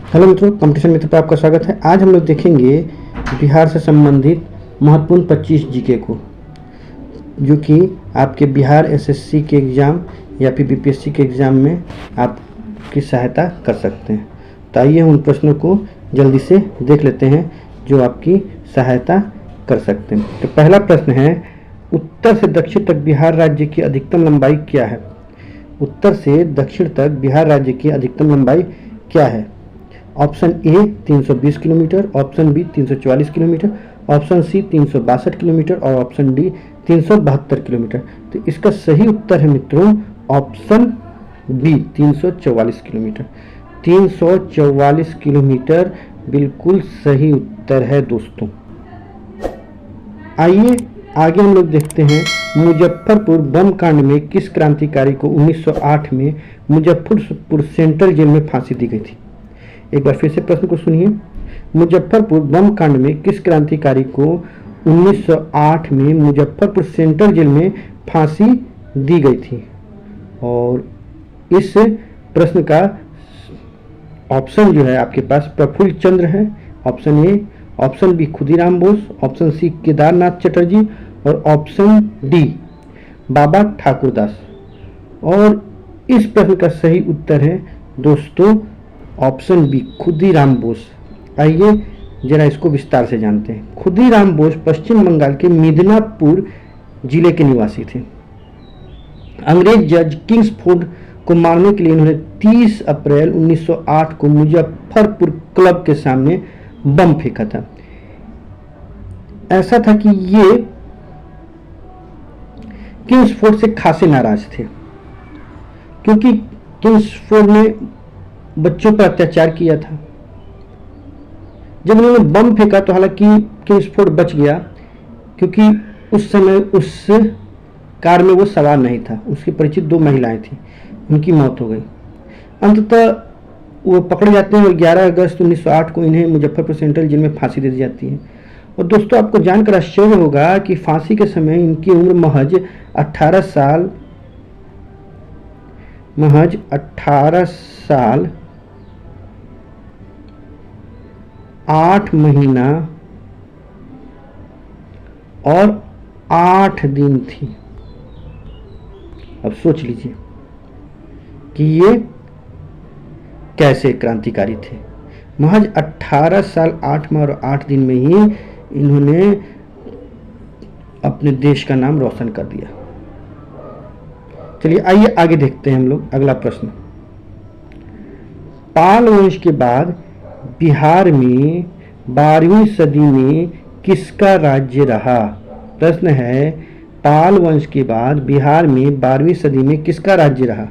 Hello मित्रों, competition मित्र पर आपका स्वागत है। आज हम लोग देखेंगे बिहार से संबंधित महत्वपूर्ण 25 जीके को, जो कि आपके बिहार एसएससी के एग्ज़ाम या फिर बीपीएससी के एग्ज़ाम में आपकी सहायता कर सकते हैं। तो आइए हम उन प्रश्नों को जल्दी से देख लेते हैं जो आपकी सहायता कर सकते हैं। तो पहला प्रश्न है, उत्तर से दक्षिण तक बिहार राज्य की अधिकतम लंबाई क्या है? उत्तर से दक्षिण तक बिहार राज्य की अधिकतम लंबाई क्या है? Option A 320 kilometre, option B 344 kilometre, option C 362 kilometre और ऑप्शन डी 372 किलोमीटर। तो इसका सही उत्तर है मित्रों ऑप्शन बी 344 किलोमीटर। 344 किलोमीटर बिल्कुल सही उत्तर है दोस्तों। आइए आगे हम लोग देखते हैं, मुजफ्फरपुर बम कांड में किस क्रांतिकारी को 1908 में मुजफ्फरपुर सेंट्रल जेल में फांसी दी गई थी? एक बार फिर से प्रश्न को सुनिए। मुजफ्फरपुर बम कांड में किस क्रांतिकारी को 1908 में मुजफ्फरपुर सेंट्रल जेल में फांसी दी गई थी? और इस प्रश्न का ऑप्शन जो है आपके पास प्रफुल्ल चंद्र है, option A, option B Khudiram Bose, option C Kedarnath Chatterjee और ऑप्शन डी बाबा ठाकुरदास। और इस प्रश्न का सही उत्तर है दोस्तों ऑप्शन बी खुदीराम बोस। आइए जरा इसको विस्तार से जानते हैं। खुदीराम बोस पश्चिम बंगाल के मिदनापुर जिले के निवासी थे। अंग्रेज जज किंग्सफोर्ड को मारने के लिए इन्होंने 30 अप्रैल 1908 को मुजफ्फरपुर क्लब के सामने बम फेंका था। ऐसा था कि ये किंग्सफोर्ड से खासे नाराज थे, क्योंकि किंग्सफोर्ड ने बच्चों पर अत्याचार किया था। जब उन्होंने बम फेंका तो हालांकि किंग्सफोर्ड बच गया, क्योंकि उस समय उस कार में वो सवार नहीं था, उसके परिचित 2 महिलाएं थी, उनकी मौत हो गई। अंततः वो पकड़े जाते हैं और 11 अगस्त 1908 को इन्हें मुजफ्फरपुर सेंट्रल जेल में फांसी दे दी जाती है। और दोस्तों आपको जानकर आश्चर्य होगा कि फांसी के समय इनकी उम्र महज 18 साल 8 महीना और 8 दिन थी। अब सोच लीजिए कि ये कैसे क्रांतिकारी थे। महज 18 साल 8 माह और 8 दिन में ही इन्होंने अपने देश का नाम रोशन कर दिया। चलिए आइए आगे देखते हैं हम लोग अगला प्रश्न। पाल वंश के बाद बिहार में 12वीं सदी में किसका राज्य रहा? प्रश्न है, पाल वंश के बाद बिहार में 12वीं सदी में किसका राज्य रहा?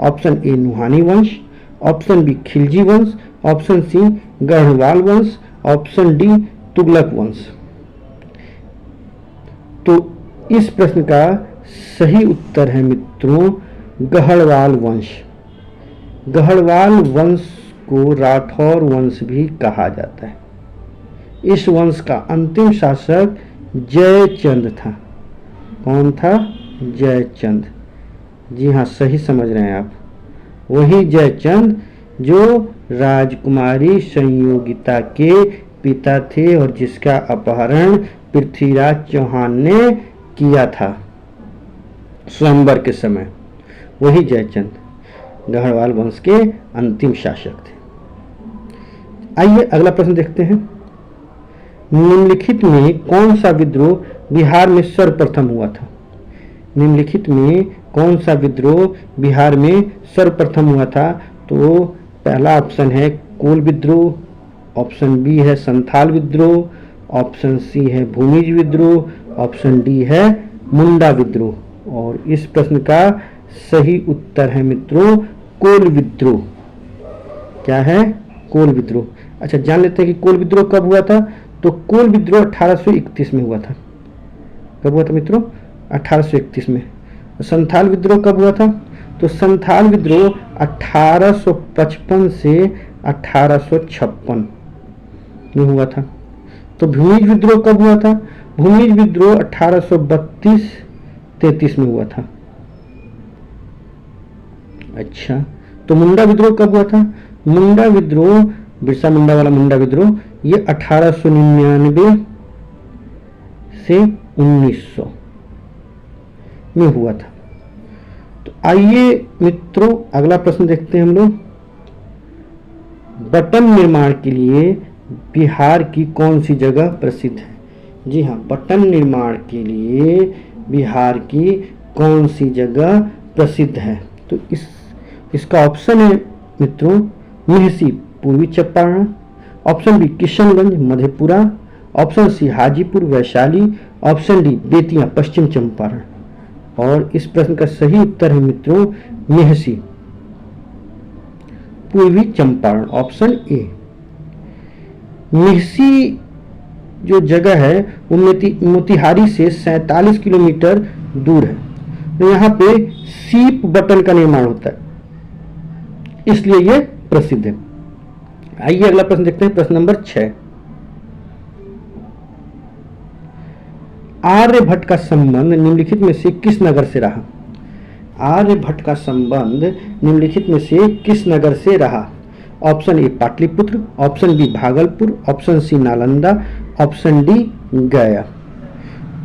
ऑप्शन ए नुहानी वंश, ऑप्शन बी खिलजी वंश, ऑप्शन सी गढ़वाल वंश, ऑप्शन डी तुगलक वंश। तो इस प्रश्न का सही उत्तर है मित्रों गढ़वाल वंश। गढ़वाल वंश को राठौर वंश भी कहा जाता है। इस वंश का अंतिम शासक जयचंद था। कौन था? जयचंद। जी हाँ, सही समझ रहे हैं आप। वही जयचंद जो राजकुमारी संयोगिता के पिता थे और जिसका अपहरण पृथ्वीराज चौहान ने किया था स्वयंवर के समय। वही जयचंद गढ़वाल वंश के अंतिम शासक थे। आइए अगला प्रश्न देखते हैं। निम्नलिखित में कौन सा विद्रोह बिहार में सर्वप्रथम हुआ था? निम्नलिखित में कौन सा विद्रोह बिहार में सर्वप्रथम हुआ था? तो पहला ऑप्शन है कोल विद्रोह, ऑप्शन बी है संथाल विद्रोह, ऑप्शन सी है भूमिज विद्रोह, ऑप्शन डी है मुंडा विद्रोह। और इस प्रश्न का सही उत्तर है मित्रों कोल विद्रोह। क्या है? कोल विद्रोह। अच्छा, जान लेते हैं कि कोल विद्रोह कब हुआ था। तो कोल विद्रोह 1831 में हुआ था। कब हुआ था मित्रों? 1831 में। संथाल विद्रोह कब हुआ था? तो संथाल विद्रोह 1855 से 1856 में हुआ था। तो भूमिज विद्रोह कब हुआ था? भूमिज विद्रोह 1832-33 में हुआ था। अच्छा, तो मुंडा विद्रोह कब हुआ था? मुंडा विद्रोह बिरसा मुंडा वाला मुंडा विद्रोह ये 1899 से 1900 में हुआ था। तो आइए मित्रों अगला प्रश्न देखते हैं हम लोग। बटन निर्माण के लिए बिहार की कौन सी जगह प्रसिद्ध है? जी हाँ, बटन निर्माण के लिए बिहार की कौन सी जगह प्रसिद्ध है? तो इसका ऑप्शन है मित्रों Mehsi Purvi Champaran, option B Kishanganj Madhepura, option C Hajipur Vaishali, option D Bettiah Paschim Champaran. और इस प्रश्न का सही उत्तर है मित्रों मेहसी पूर्वी चंपारण, ऑप्शन ए। मेहसी जो जगह है वो मोतिहारी से 47 किलोमीटर दूर है। तो यहाँ पे सीप बटन का निर्माण होता है, इसलिए ये प्रसिद्ध है। आइए अगला प्रश्न देखते हैं, प्रश्न नंबर 6। आर्यभट्ट का संबंध निम्नलिखित में से किस नगर से रहा? आर्यभट्ट का संबंध निम्नलिखित में से किस नगर से रहा? Option A Pataliputra, option B Bhagalpur, option C Nalanda, option D Gaya.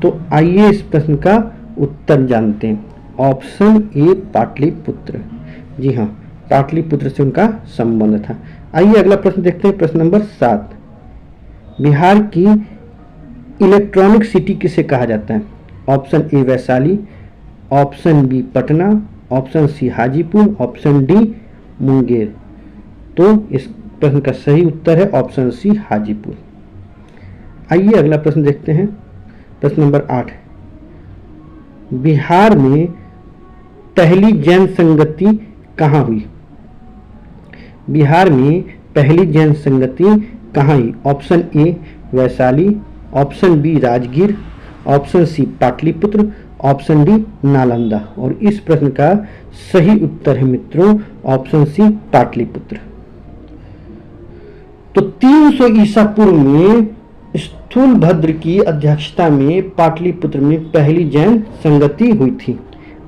तो आइए इस प्रश्न का उत्तर जानते हैं। ऑप्शन ए पाटलिपुत्र, जी हाँ, पाटलिपुत्र से उनका संबंध था। आइए अगला प्रश्न देखते हैं, प्रश्न नंबर 7। बिहार की इलेक्ट्रॉनिक सिटी किसे कहा जाता है? Option A Vaishali, option B Patna, option C Hajipur, option D Munger. तो इस प्रश्न का सही उत्तर है ऑप्शन सी हाजीपुर। आइए अगला प्रश्न देखते हैं, प्रश्न नंबर 8। बिहार में पहली जैन संगति कहाँ हुई? बिहार में पहली जैन संगति कहाँ हुई? Option A Vaishali, option B Rajgir, option C Pataliputra, option D Nalanda. और इस प्रश्न का सही उत्तर है मित्रों ऑप्शन सी पाटलिपुत्र। तो 300 ईसा पूर्व में स्थूलभद्र की अध्यक्षता में पाटलिपुत्र में पहली जैन संगति हुई थी।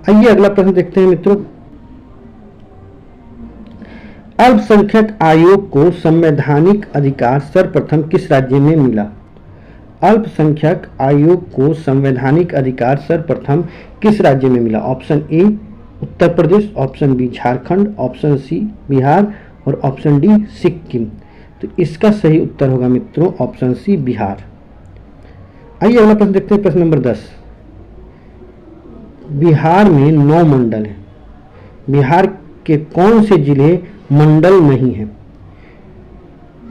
आइए अगला प्रश्न देखते हैं मित्रों। अल्पसंख्यक आयोग को संवैधानिक अधिकार सर्वप्रथम किस राज्य में मिला? अल्पसंख्यक आयोग को संवैधानिक अधिकार सर्वप्रथम किस राज्य में मिला? Option A Uttar Pradesh, option B Jharkhand, option C Bihar और ऑप्शन डी सिक्किम। तो इसका सही उत्तर होगा मित्रों ऑप्शन सी बिहार। आइए अगला प्रश्न देखते हैं, प्रश्न नंबर 10। बिहार में 9 मंडल हैं। बिहार के कौन से जिले मंडल नहीं हैं?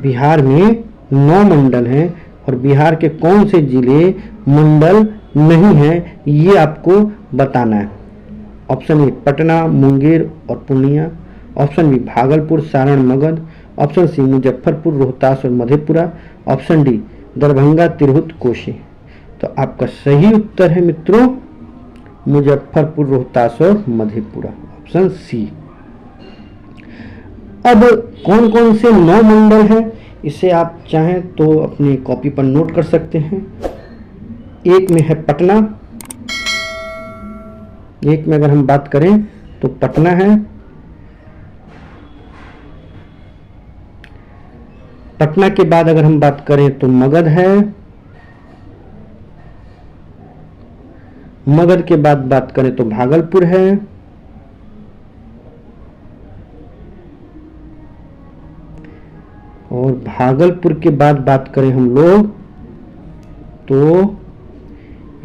बिहार में 9 मंडल हैं और बिहार के कौन से जिले मंडल नहीं हैं ये आपको बताना है। ऑप्शन ए पटना, मुंगेर और Purnia, option B Bhagalpur, Saran, Magadh, option C Muzaffarpur, Rohtas और मधेपुरा, ऑप्शन डी दरभंगा, तिरहुत, कोशी। तो आपका सही उत्तर है मित्रों मुजफ्फरपुर, रोहतास और मधेपुरा, ऑप्शन सी। अब कौन कौन से 9 मंडल हैं इसे आप चाहें तो अपनी कॉपी पर नोट कर सकते हैं। एक में है पटना, एक में अगर हम बात करें तो पटना है, पटना के बाद अगर हम बात करें तो मगध है, मगध के बाद बात करें तो भागलपुर है, और भागलपुर के बाद बात करें हम लोग तो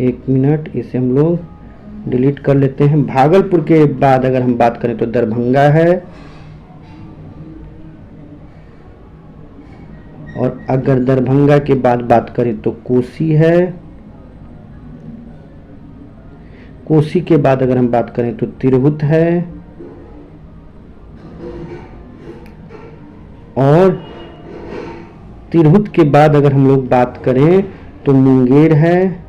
एक मिनट इसे हम लोग डिलीट कर लेते हैं। भागलपुर के बाद अगर हम बात करें तो दरभंगा है, और अगर दरभंगा के बाद बात करें तो कोसी है, कोसी के बाद अगर हम बात करें तो तिरहुत है, और तिरहुत के बाद अगर हम लोग बात करें तो मुंगेर है,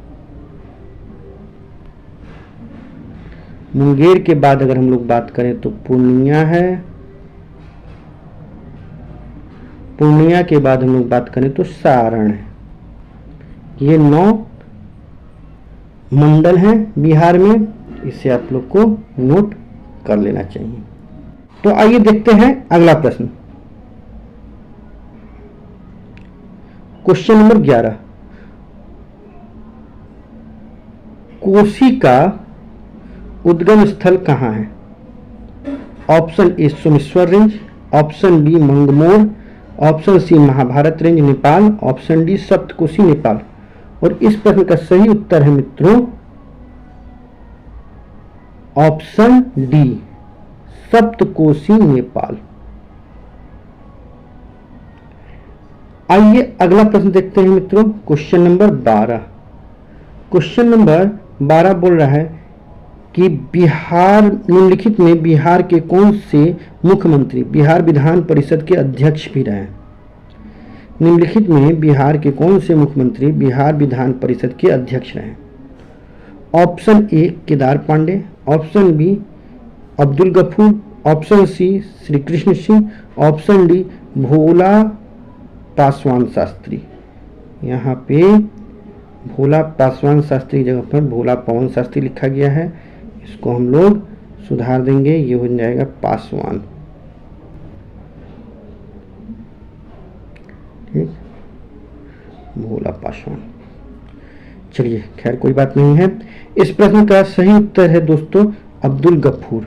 मुंगेर के बाद अगर हम लोग बात करें तो पूर्णिया है, पूर्णिया के बाद हम लोग बात करें तो सारण है। ये 9 मंडल हैं बिहार में, इसे आप लोग को नोट कर लेना चाहिए। तो आइए देखते हैं अगला प्रश्न। क्वेश्चन नंबर 11, कोसी का उद्गम स्थल कहाँ है? Option A Someshwar range, option B Mangmor, option C Mahabharat range Nepal, option D Saptakoshi Nepal. और इस प्रश्न का सही उत्तर है मित्रों ऑप्शन डी सप्तकोशी नेपाल। आइए अगला प्रश्न देखते हैं मित्रों, क्वेश्चन नंबर 12। क्वेश्चन नंबर 12 बोल रहा है कि बिहार निम्नलिखित में बिहार के कौन से मुख्यमंत्री बिहार विधान परिषद के अध्यक्ष भी रहे? निम्नलिखित में बिहार के कौन से मुख्यमंत्री बिहार विधान परिषद के अध्यक्ष रहे? Option A Kedar Pandey, option B Abdul Gafoor, option C Shri Krishna Singh, option D Bhola Paswan Shastri. यहाँ पे भोला पासवान शास्त्री की जगह पर भोला पवन शास्त्री लिखा गया है, इसको हम लोग सुधार देंगे, ये हो जाएगा पासवान। ठीक, भोला पासवान। चलिए खैर कोई बात नहीं है। इस प्रश्न का सही उत्तर है दोस्तों अब्दुल गफूर।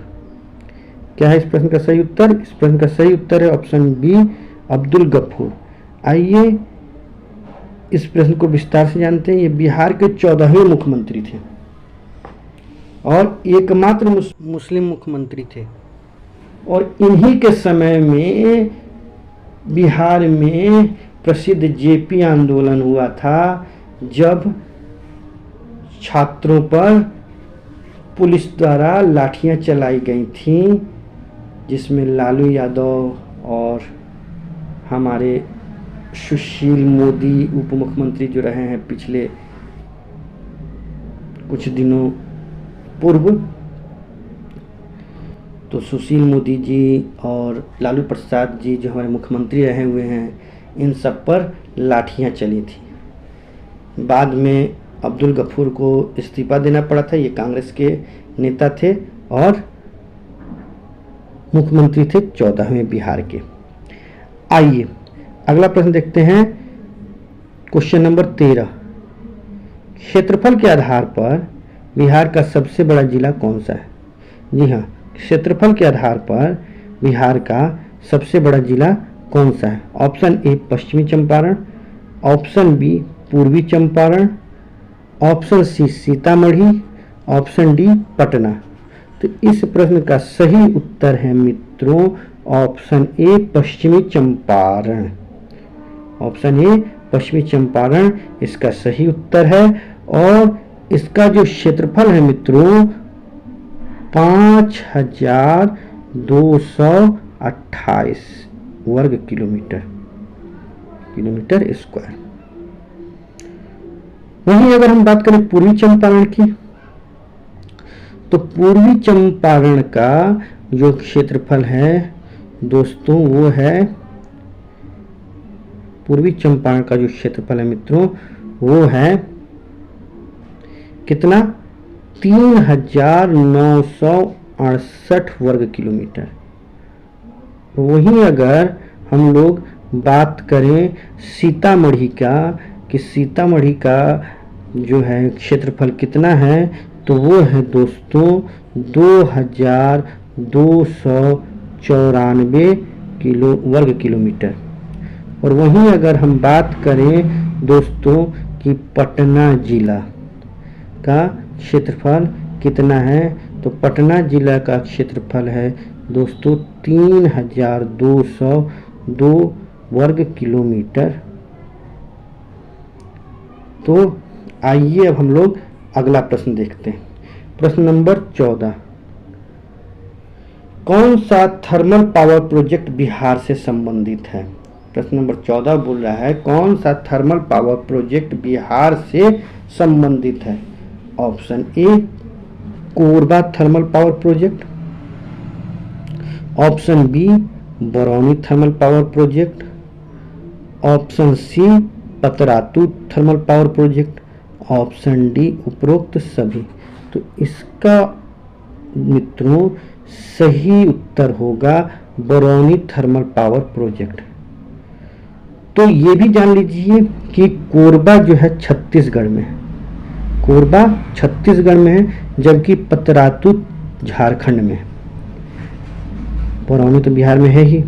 क्या है इस प्रश्न का सही उत्तर? इस प्रश्न का सही उत्तर है ऑप्शन बी अब्दुल गफूर। आइए इस प्रश्न को विस्तार से जानते हैं। ये बिहार के 14वें मुख्यमंत्री थे और एकमात्र मुस्लिम मुख्यमंत्री थे और इन्हीं के समय में बिहार में प्रसिद्ध जेपी आंदोलन हुआ था, जब छात्रों पर पुलिस द्वारा लाठियां चलाई गई थीं, जिसमें लालू यादव और हमारे सुशील मोदी उप मुख्यमंत्री जो रहे हैं पिछले कुछ दिनों पूर्व, तो सुशील मोदी जी और लालू प्रसाद जी जो हमारे मुख्यमंत्री रहे हुए हैं, इन सब पर लाठियां चली थी। बाद में अब्दुल गफूर को इस्तीफा देना पड़ा था। ये कांग्रेस के नेता थे और मुख्यमंत्री थे 14वें बिहार के। आइए अगला प्रश्न देखते हैं, क्वेश्चन नंबर 13। क्षेत्रफल के आधार पर बिहार का सबसे बड़ा जिला कौन सा है? जी हाँ, क्षेत्रफल के आधार पर बिहार का सबसे बड़ा जिला कौन सा है? ऑप्शन ए पश्चिमी चंपारण, ऑप्शन बी पूर्वी Champaran, option C Sitamarhi, option D Patna. तो इस प्रश्न का सही उत्तर है मित्रों ऑप्शन ए पश्चिमी चंपारण। ऑप्शन ए पश्चिमी चंपारण इसका सही उत्तर है और इसका जो क्षेत्रफल है मित्रों 5228 वर्ग किलोमीटर स्क्वायर। वहीं अगर हम बात करें पूर्वी चंपारण की, तो पूर्वी चंपारण का जो क्षेत्रफल है दोस्तों वो है, पूर्वी चंपारण का जो क्षेत्रफल है मित्रों वो है कितना? 3968 वर्ग किलोमीटर। वहीं अगर हम लोग बात करें सीतामढ़ी का कि सीतामढ़ी का जो है क्षेत्रफल कितना है, तो वो है दोस्तों 2294 वर्ग किलोमीटर। और वहीं अगर हम बात करें दोस्तों कि पटना जिला का क्षेत्रफल कितना है, तो पटना जिला का क्षेत्रफल है दोस्तों 3202 वर्ग किलोमीटर। तो आइए अब हम लोग अगला प्रश्न देखते हैं। प्रश्न नंबर 14। कौन सा थर्मल पावर प्रोजेक्ट बिहार से संबंधित है? प्रश्न नंबर 14 बोल रहा है कौन सा थर्मल पावर प्रोजेक्ट बिहार से संबंधित है? Option A Korba thermal power project, option B Barauni thermal power project, option C Patratu thermal power project, option D उपरोक्त सभी। तो इसका मित्रों सही उत्तर होगा बरौनी थर्मल पावर प्रोजेक्ट। तो ये भी जान लीजिए कि कोरबा जो है छत्तीसगढ़ में है, कोरबा छत्तीसगढ़ में है, जबकि पतरातू झारखंड में है। बरौनी तो बिहार में है ही।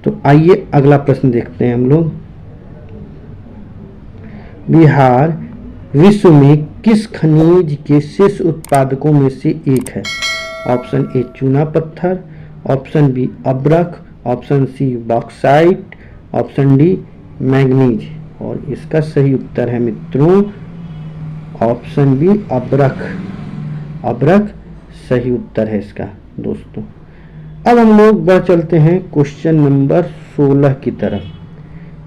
तो आइए अगला प्रश्न देखते हैं हम लोग। बिहार विश्व में किस खनिज के शीर्ष उत्पादकों में से एक है? ऑप्शन ए चूना पत्थर, ऑप्शन बी अब्रक, option C bauxite, option D manganese. और इसका सही उत्तर है मित्रों ऑप्शन बी अब्रक। अब्रक सही उत्तर है इसका दोस्तों। अब हम लोग बढ़ चलते हैं क्वेश्चन नंबर 16 की तरफ।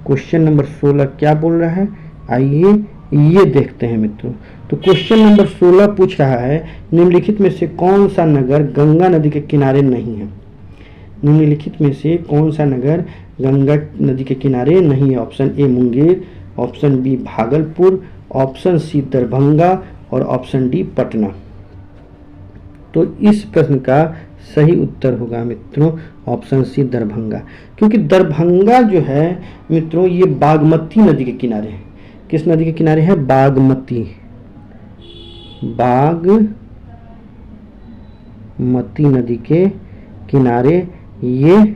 क्वेश्चन नंबर 16 क्या बोल रहा है, आइए ये देखते हैं मित्रों। तो क्वेश्चन नंबर 16 पूछ रहा है निम्नलिखित में से कौन सा नगर गंगा नदी के किनारे नहीं है? निम्नलिखित में से कौन सा नगर गंगा नदी के किनारे नहीं है? Option A Munger, option B Bhagalpur, option C Darbhanga और ऑप्शन डी पटना। तो इस प्रश्न का सही उत्तर होगा मित्रों ऑप्शन सी दरभंगा, क्योंकि दरभंगा जो है मित्रों ये बागमती नदी के किनारे है। किस नदी के किनारे है? बागमती। बागमती नदी के किनारे ये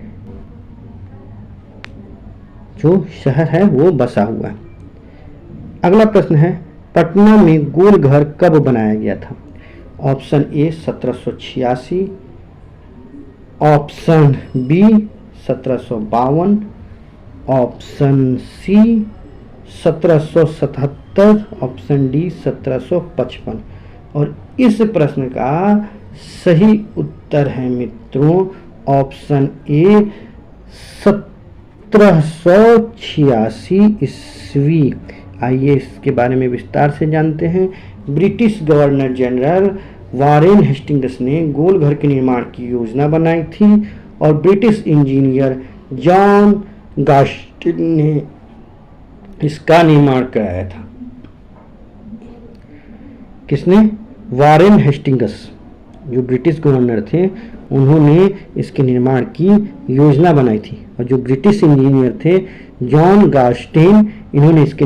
जो शहर है वो बसा हुआ है। अगला प्रश्न है पटना में गोल घर कब बनाया गया था? Option A 1786, option B 1752, option C 1777, option D 1755। और इस प्रश्न का सही उत्तर है मित्रों ऑप्शन ए 1786 ईस्वी। आइए इसके बारे में विस्तार से जानते हैं। British governor general Warren Hastings ने गोल घर के निर्माण की योजना बनाई थी और ब्रिटिश इंजीनियर जॉन गास्टिन ने इसका निर्माण कराया था। किसने? वारेन हेस्टिंग्स, जो ब्रिटिश गवर्नर थे उन्होंने इसके निर्माण की योजना बनाई थी और जो ब्रिटिश इंजीनियर थे जॉन गास्टिन, इन्होंने इसका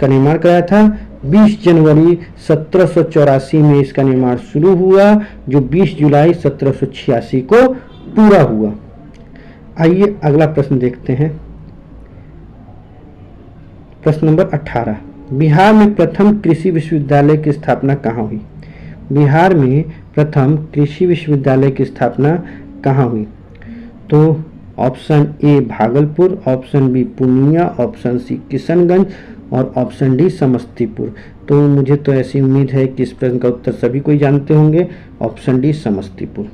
निर्माण कराया था। 20 जनवरी 1784 में इसका निर्माण शुरू हुआ, जो 20 जुलाई 1786 को पूरा हुआ। आइए अगला प्रश्न देखते हैं। प्रश्न नंबर 18, बिहार में प्रथम कृषि विश्वविद्यालय की स्थापना कहाँ हुई? बिहार में प्रथम कृषि विश्वविद्यालय की स्थापना कहाँ हुई? तो option A Bhagalpur, option B Purnia, option C Kishanganj और ऑप्शन डी समस्तीपुर। तो मुझे तो ऐसी उम्मीद है कि इस प्रश्न का उत्तर सभी कोई जानते होंगे, ऑप्शन डी समस्तीपुर।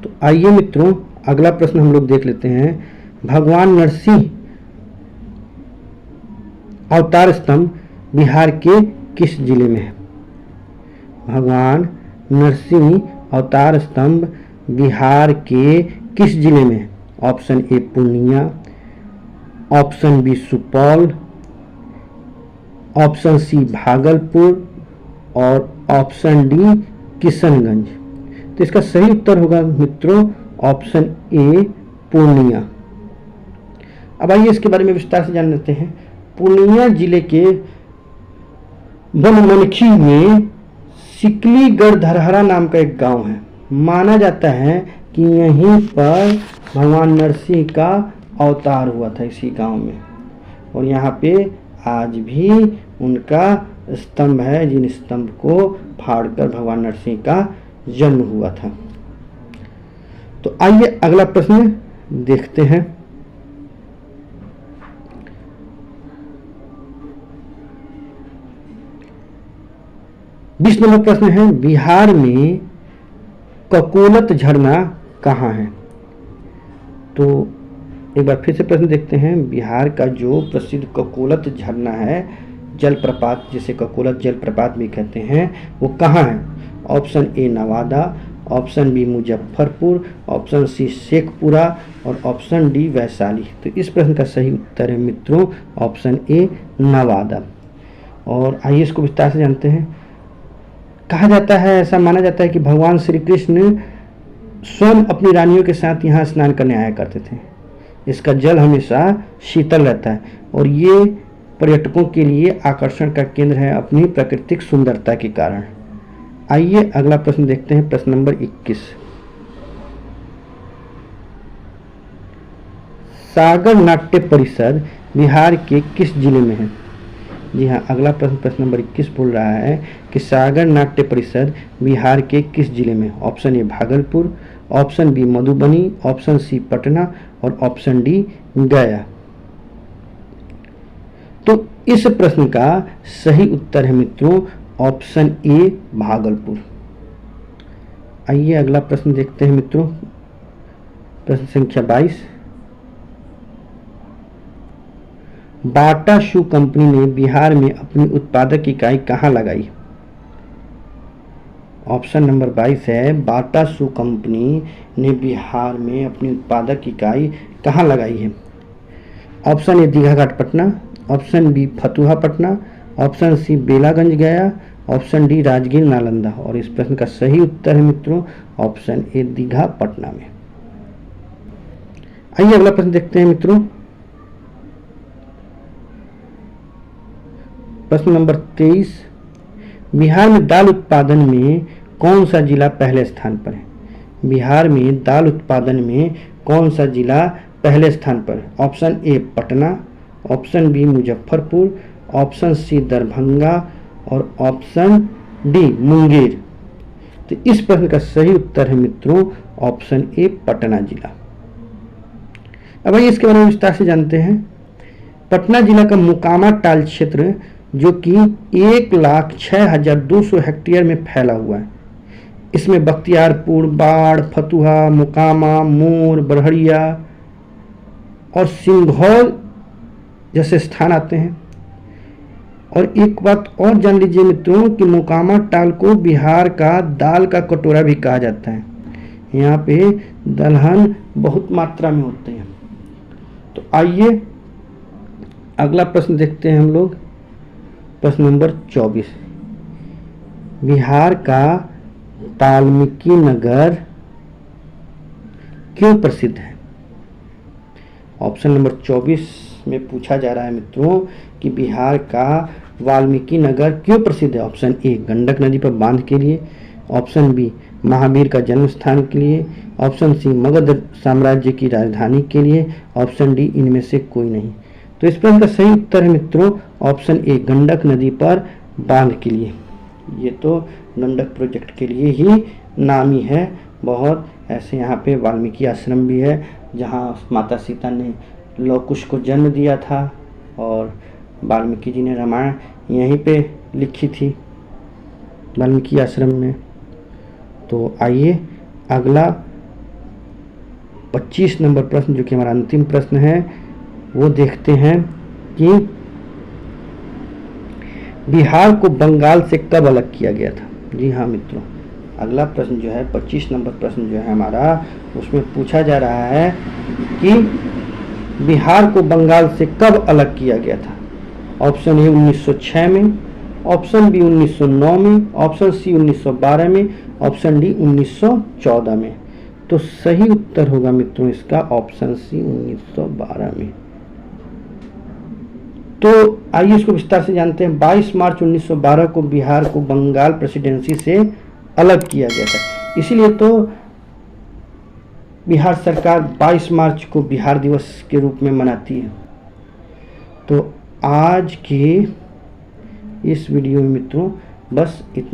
तो आइए मित्रों अगला प्रश्न हम लोग देख लेते हैं। भगवान नरसिंह अवतार स्तंभ बिहार के किस जिले में है? भगवान नरसिंह अवतार स्तंभ बिहार के किस जिले में है? Option A Purnia, option B Supaul, option C Bhagalpur और ऑप्शन डी किशनगंज। तो इसका सही उत्तर होगा मित्रों ऑप्शन ए पूर्णिया। अब आइए इसके बारे में विस्तार से जान लेते हैं। पूर्णिया जिले के बनमनखी में सिकलीगढ़ धरहरा नाम का एक गांव है। माना जाता है कि यहीं पर भगवान नरसिंह का अवतार हुआ था इसी गांव में, और यहाँ पे आज भी उनका स्तंभ है जिन स्तंभ को फाड़कर भगवान नरसिंह का जन्म हुआ था। तो आइए अगला प्रश्न देखते हैं। बीस नंबर प्रश्न है बिहार में ककोलत झरना कहाँ है? तो एक बार फिर से प्रश्न देखते हैं। बिहार का जो प्रसिद्ध ककोलत झरना है, जलप्रपात जिसे ककोलत जलप्रपात भी कहते हैं, वो कहाँ है? Option A Nawada, option B Muzaffarpur, option C Sheikhpura और ऑप्शन डी वैशाली। तो इस प्रश्न का सही उत्तर है मित्रों ऑप्शन ए नवादा। और आइए इसको विस्तार से जानते हैं। कहा जाता है, ऐसा माना जाता है कि भगवान श्री कृष्ण स्वयं अपनी रानियों के साथ यहाँ स्नान करने आया करते थे। इसका जल हमेशा शीतल रहता है और ये पर्यटकों के लिए आकर्षण का केंद्र है अपनी प्राकृतिक सुंदरता के कारण। आइए अगला प्रश्न देखते हैं, प्रश्न नंबर 21। सागर नाट्य परिषद बिहार के किस जिले में है? जी हाँ, अगला प्रश्न नंबर 21 बोल रहा है कि सागर नाट्य परिषद बिहार के किस जिले में? Option A Bhagalpur, option B Madhubani, option C Patna और ऑप्शन डी गया। तो इस प्रश्न का सही उत्तर है मित्रों ऑप्शन ए भागलपुर। आइए अगला प्रश्न देखते हैं मित्रों, प्रश्न संख्या 22। बाटा शू कंपनी ने बिहार में अपनी उत्पादक इकाई कहाँ लगाई? ऑप्शन नंबर 22 है बाटा शू कंपनी ने बिहार में अपनी उत्पादक इकाई कहाँ लगाई है? Option A Digha Ghat Patna, option B Fatuha Patna, option C Belaganj Gaya, option D Rajgir Nalanda. और इस प्रश्न का सही उत्तर है मित्रों ऑप्शन ए दीघा पटना में। आइए अगला प्रश्न देखते हैं मित्रों, प्रश्न नंबर 23। बिहार में दाल उत्पादन में कौन सा जिला पहले स्थान पर है? बिहार में दाल उत्पादन में कौन सा जिला पहले स्थान पर है? Option A Patna, option B Muzaffarpur, option C Darbhanga और ऑप्शन डी मुंगेर। तो इस प्रश्न का सही उत्तर है मित्रों ऑप्शन ए पटना जिला। अब आइए इसके बारे में विस्तार से जानते हैं। पटना जिला का मोकामा टाल क्षेत्र जो कि 1,06,200 हेक्टेयर में फैला हुआ है, इसमें बख्तियारपुर, बाढ़, फतुहा, मोकामा, मोर, बरहड़िया और सिंघौल जैसे स्थान आते हैं। और एक बात और जान लीजिए मित्रों कि मोकामा टाल को बिहार का दाल का कटोरा भी कहा जाता है। यहाँ पे दलहन बहुत मात्रा में होते हैं। तो आइए अगला प्रश्न देखते हैं हम लोग, प्रश्न नंबर 24। बिहार का वाल्मीकि नगर क्यों प्रसिद्ध है? ऑप्शन नंबर 24 में पूछा जा रहा है मित्रों कि बिहार का वाल्मीकि नगर क्यों प्रसिद्ध है। ऑप्शन ए गंडक नदी पर बांध के लिए, ऑप्शन बी महावीर का जन्म स्थान के लिए, ऑप्शन सी मगध साम्राज्य की राजधानी के लिए, ऑप्शन डी इनमें से कोई नहीं। तो इस प्रश्न का सही उत्तर है मित्रों ऑप्शन ए गंडक नदी पर बांध के लिए। ये तो गंडक प्रोजेक्ट के लिए ही नामी है। बहुत ऐसे यहाँ पे वाल्मीकि आश्रम भी है जहाँ माता सीता ने लव कुश को जन्म दिया था और वाल्मीकि जी ने रामायण यहीं पे लिखी थी वाल्मीकि आश्रम में। तो आइए अगला 25 नंबर प्रश्न जो कि हमारा अंतिम प्रश्न है वो देखते हैं कि बिहार को बंगाल से कब अलग किया गया था। जी हाँ मित्रों, अगला प्रश्न जो है 25 नंबर प्रश्न जो है हमारा, उसमें पूछा जा रहा है कि बिहार को बंगाल से कब अलग किया गया था। ऑप्शन ए 1906 में, ऑप्शन बी 1909 में, ऑप्शन सी 1912 में, ऑप्शन डी 1914 में। तो सही उत्तर होगा मित्रों इसका ऑप्शन सी 1912 में। तो आइए इसको विस्तार से जानते हैं। 22 मार्च 1912 को बिहार को बंगाल प्रेसिडेंसी से अलग किया गया था। इसीलिए तो बिहार सरकार 22 मार्च को बिहार दिवस के रूप में मनाती है। तो आज के इस वीडियो में मित्रों बस इतना।